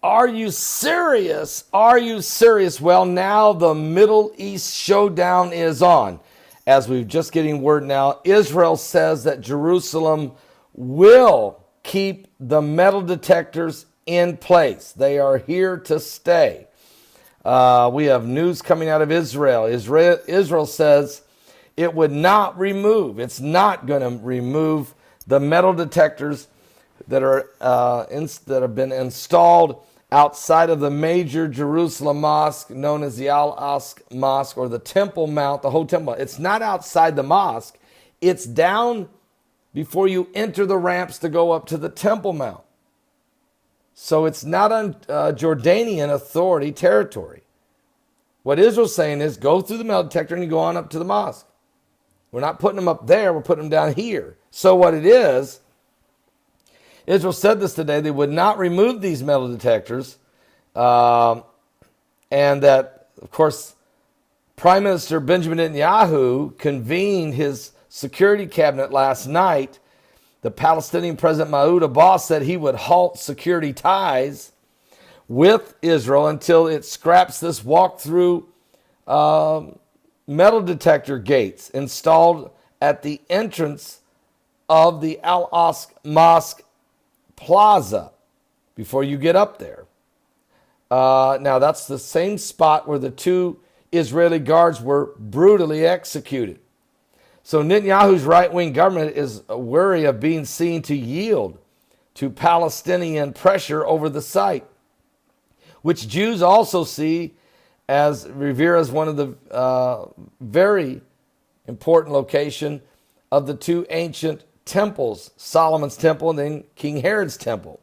Are you serious? Are you serious? Well, now the Middle East showdown is on. As we're just getting word now, Israel says that Jerusalem will keep the metal detectors in place. They are here to stay. We have news coming out of Israel. Israel says it would not remove, it's not going to remove the metal detectors that have been installed outside of the major Jerusalem mosque known as the Al-Aqsa Mosque, or the Temple Mount, the whole temple. It's not outside the mosque. It's down before you enter the ramps to go up to the Temple Mount. So it's not on Jordanian authority territory. What Israel's saying is go through the metal detector and you go on up to the mosque. We're not putting them up there. We're putting them down here. So what it is, Israel said this today, they would not remove these metal detectors. And that, of course, Prime Minister Benjamin Netanyahu convened his security cabinet last night. The Palestinian President Mahmoud Abbas said he would halt security ties with Israel until it scraps this walk-through metal detector gates installed at the entrance of the Al-Aqsa Mosque Plaza before you get up there. Now, that's the same spot where the two Israeli guards were brutally executed. So Netanyahu's right-wing government is wary of being seen to yield to Palestinian pressure over the site, which Jews also revere as one of the very important location of the two ancient temples, Solomon's temple and then King Herod's temple.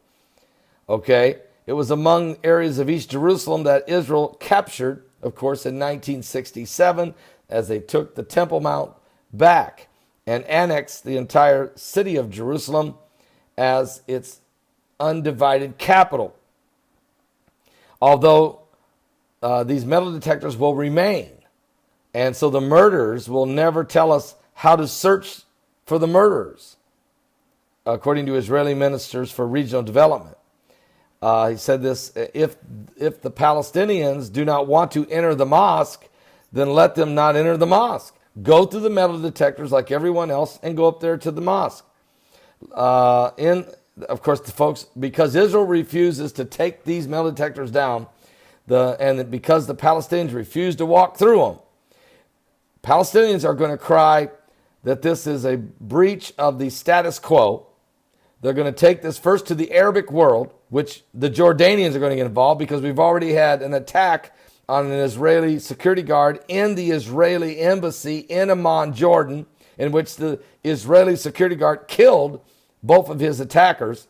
Okay, it was among areas of East Jerusalem that Israel captured, of course, in 1967 as they took the Temple Mount back and annexed the entire city of Jerusalem as its undivided capital. Although these metal detectors will remain, and so the murderers will never tell us how to search for the murderers, according to Israeli ministers for regional development. He said this: if the Palestinians do not want to enter the mosque, then let them not enter the mosque. Go through the metal detectors like everyone else and go up there to the mosque. Of course, the folks, because Israel refuses to take these metal detectors down, and because the Palestinians refuse to walk through them, Palestinians are going to cry that this is a breach of the status quo. They're going to take this first to the Arabic world, which the Jordanians are going to get involved because we've already had an attack on an Israeli security guard in the Israeli embassy in Amman, Jordan, in which the Israeli security guard killed both of his attackers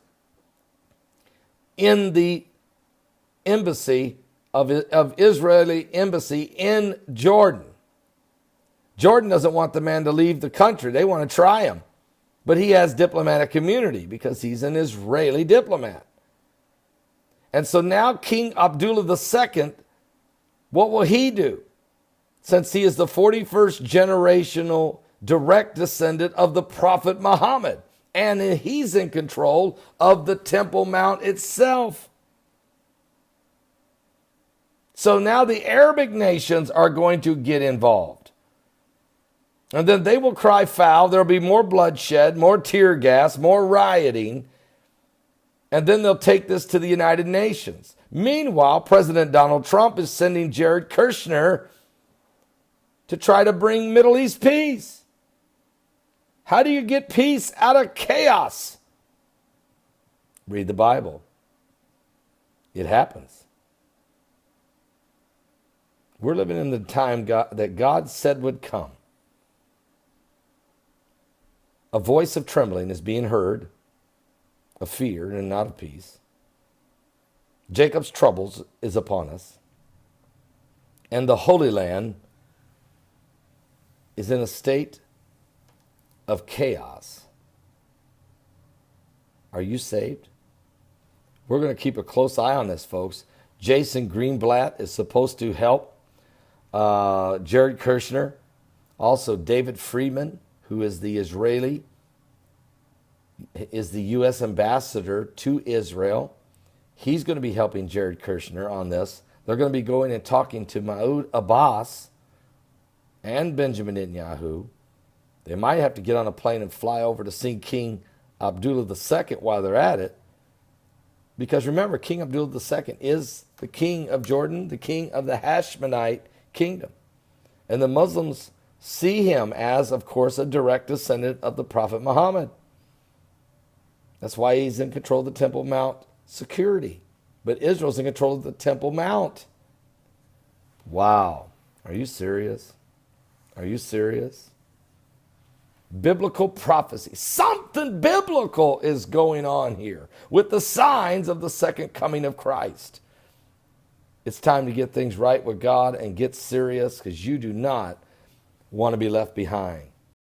in the embassy of Israeli embassy in Jordan. Jordan doesn't want the man to leave the country. They want to try him. But he has diplomatic immunity because he's an Israeli diplomat. And so now King Abdullah II, what will he do? Since he is the 41st generational direct descendant of the Prophet Muhammad, and he's in control of the Temple Mount itself. So now the Arabic nations are going to get involved. And then they will cry foul. There'll be more bloodshed, more tear gas, more rioting. And then they'll take this to the United Nations. Meanwhile, President Donald Trump is sending Jared Kushner to try to bring Middle East peace. How do you get peace out of chaos? Read the Bible. It happens. We're living in the time that God said would come. A voice of trembling is being heard, of fear and not of peace. Jacob's troubles is upon us. And the Holy Land is in a state of chaos. Are you saved? We're going to keep a close eye on this, folks. Jason Greenblatt is supposed to help Jared Kushner. Also, David Friedman, who is the U.S. ambassador to Israel. He's going to be helping Jared Kushner on this. They're going to be going and talking to Mahmoud Abbas and Benjamin Netanyahu. They might have to get on a plane and fly over to see King Abdullah II while they're at it. Because remember, King Abdullah II is the king of Jordan, the king of the Hashmonite kingdom. And the Muslims see him as, of course, a direct descendant of the Prophet Muhammad. That's why he's in control of the Temple Mount security. But Israel's in control of the Temple Mount. Wow. Are you serious? Are you serious? Biblical prophecy. Something biblical is going on here with the signs of the second coming of Christ. It's time to get things right with God and get serious, because you do not want to be left behind.